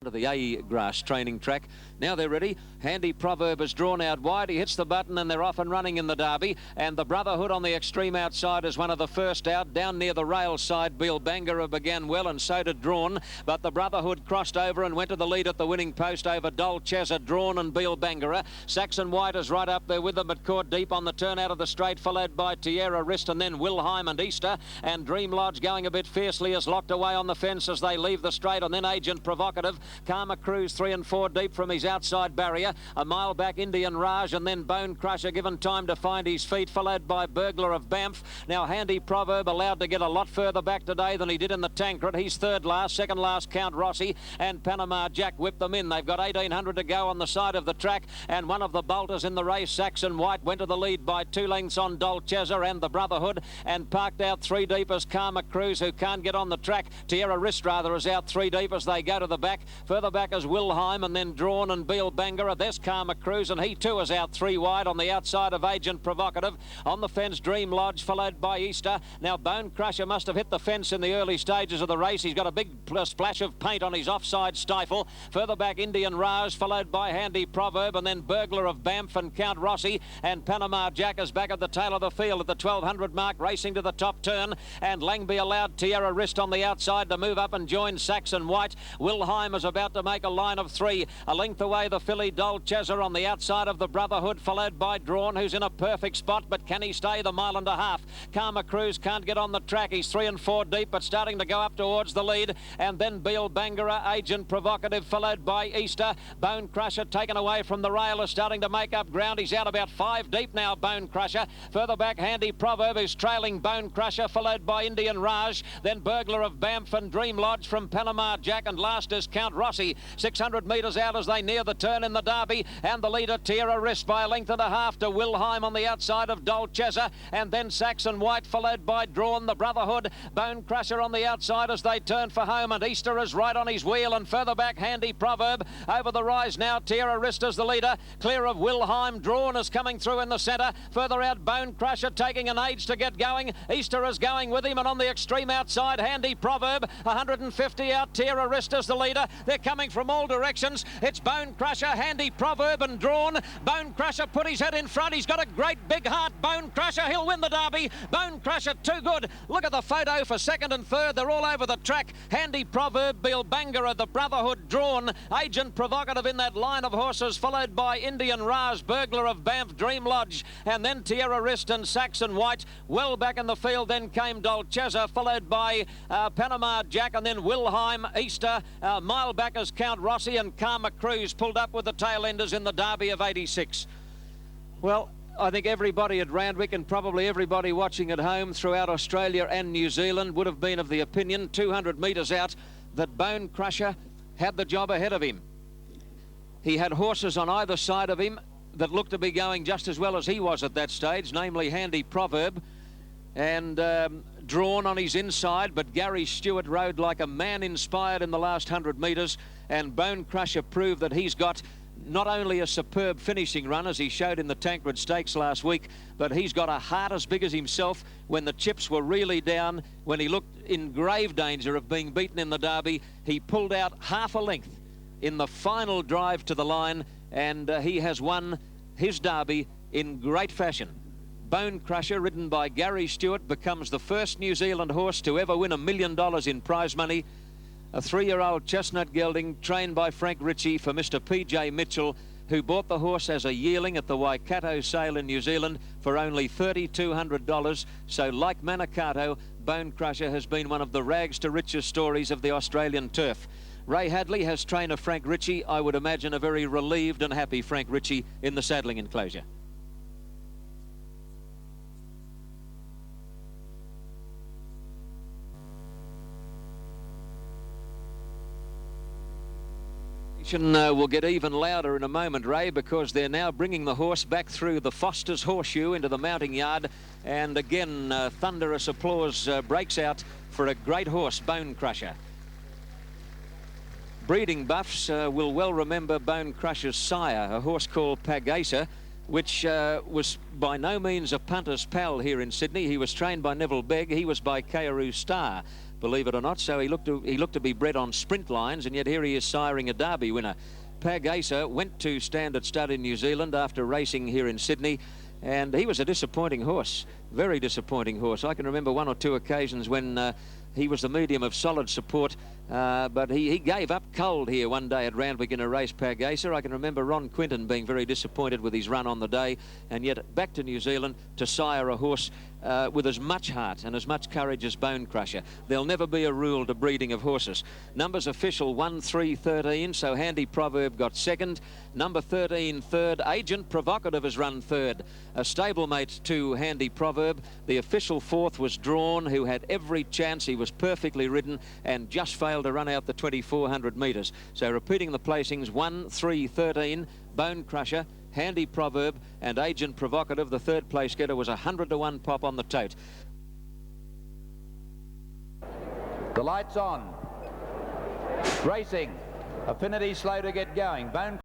of the A grass training track. Now they're ready. Handy Proverb is drawn out wide. He hits the button and they're off and running in the Derby. And the Brotherhood on the extreme outside is one of the first out. Down near the rail side, Bill Bangara began well and so did Drawn. But the Brotherhood crossed over and went to the lead at the winning post over Dolcezza, Drawn and Bill Bangara. Saxon White is right up there with them, but caught deep on the turn out of the straight, followed by Tierra Wrist and then Wilhelm and Easter. And Dream Lodge going a bit fiercely is locked away on the fence as they leave the straight, and then Agent Provocative. Karma Cruise 3 and 4 deep from his outside barrier. A mile back Indian Raj and then Bonecrusher given time to find his feet, followed by Burglar of Banff. Now Handy Proverb allowed to get a lot further back today than he did in the Tancred. He's third last, second last Count Rossi and Panama Jack whipped them in. They've got 1800 to go on the side of the track, and one of the bolters in the race, Saxon White, went to the lead by 2 lengths on Dolcezza and the Brotherhood, and parked out 3 deep as Karma Cruise, who can't get on the track. Tierra Wrist rather is out 3 deep as they go to the back. Further back is Wilhelm and then Drawn and Bill Bangara. There's Karma Cruise and he too is out 3 wide on the outside of Agent Provocative. On the fence, Dream Lodge followed by Easter. Now Bonecrusher must have hit the fence in the early stages of the race. He's got a big splash of paint on his offside stifle. Further back, Indian Raj followed by Handy Proverb and then Burglar of Banff and Count Rossi, and Panama Jack is back at the tail of the field at the 1200 mark, racing to the top turn, and Langby allowed Tierra Wrist on the outside to move up and join Saxon White. Wilhelm is about to make a line of 3. A length away, the filly Dolcezza on the outside of the Brotherhood, followed by Drawn, who's in a perfect spot, but can he stay the 1.5 miles? Karma Cruise can't get on the track. He's 3 and 4 deep, but starting to go up towards the lead, and then Bill Bangara, Agent Provocative, followed by Easter. Bonecrusher taken away from the rail is starting to make up ground. He's out about 5 deep now, Bonecrusher. Further back, Handy Proverb is trailing Bonecrusher, followed by Indian Raj, then Burglar of Banff and Dream Lodge from Panama Jack, and last is Count Rossi. 600 metres out as they near the turn in the Derby, and the leader Tierra Wrist by a length and a half to Wilhelm on the outside of Dolcezza, and then Saxon White followed by Drawn, the Brotherhood. Bonecrusher on the outside as they turn for home, and Easter is right on his wheel, and further back Handy Proverb. Over the rise now, Tierra Wrist is the leader, clear of Wilhelm. Drawn is coming through in the centre. Further out, Bonecrusher taking an age to get going. Easter is going with him, and on the extreme outside, Handy Proverb. 150 out, Tierra Wrist is the leader. They're coming from all directions. It's Bonecrusher, Handy Proverb and Drawn. Bonecrusher put his head in front. He's got a great big heart. Bonecrusher, he'll win the Derby. Bonecrusher too good. Look at the photo for second and third. They're all over the track. Handy Proverb, Bill Bangara, the Brotherhood, Drawn, Agent Provocative in that line of horses, followed by Indian Raj, Burglar of Banff, Dream Lodge, and then Tierra Wrist and Saxon White. Well back in the field then came Dolcezza, followed by Panama Jack, and then Wilhelm. Easter, mile back as Count Rossi, and Karma Cruise pulled up with the tail enders in the Derby of 86. Well, I think everybody at Randwick and probably everybody watching at home throughout Australia and New Zealand would have been of the opinion, 200 metres out, that Bonecrusher had the job ahead of him. He had horses on either side of him that looked to be going just as well as he was at that stage, namely Handy Proverb and Drawn on his inside, but Gary Stewart rode like a man inspired in the last 100 metres, and Bonecrusher proved that he's got not only a superb finishing run, as he showed in the Tancred Stakes last week, but he's got a heart as big as himself. When the chips were really down, when he looked in grave danger of being beaten in the Derby, he pulled out half a length in the final drive to the line, and he has won his Derby in great fashion. Bonecrusher, ridden by Gary Stewart, becomes the first New Zealand horse to ever win $1 million in prize money. A 3-year-old chestnut gelding trained by Frank Ritchie for Mr. P.J. Mitchell, who bought the horse as a yearling at the Waikato sale in New Zealand for only $3,200. So like Manicato, Bonecrusher has been one of the rags to riches stories of the Australian turf. Ray Hadley has trainer Frank Ritchie. I would imagine a very relieved and happy Frank Ritchie in the saddling enclosure. Will get even louder in a moment, Ray, because they're now bringing the horse back through the Foster's Horseshoe into the mounting yard, and again thunderous applause breaks out for a great horse, Bonecrusher. Breeding buffs will well remember Bonecrusher's sire, a horse called Pagasa, which was by no means a punter's pal here in Sydney. He was trained by Neville Begg. He was by Kayaru Star. believe it or not. So he looked to be bred on sprint lines, and yet here he is siring a Derby winner. Ajc went to stand at stud in New Zealand after racing here in Sydney, and he was a disappointing horse, very disappointing horse. I can remember one or two occasions when he was the medium of solid support, but he gave up cold here one day at Randwick in a race, Ajc. I can remember Ron Quinton being very disappointed with his run on the day, and yet back to New Zealand to sire a horse with as much heart and as much courage as Bonecrusher. There'll never be a rule to breeding of horses. Numbers official 1, 3, 13, so Handy Proverb got second. Number 13 third. Agent Provocative has run third. A stablemate to Handy Proverb. The official fourth was Drawn, who had every chance. He was perfectly ridden and just failed to run out the 2400 metres. So repeating the placings, 1, 3, 13, Bonecrusher, Handy Proverb and Agent Provocative. The third place getter was 100 to 1 pop on the tote. The lights on. Racing. Affinity slow to get going.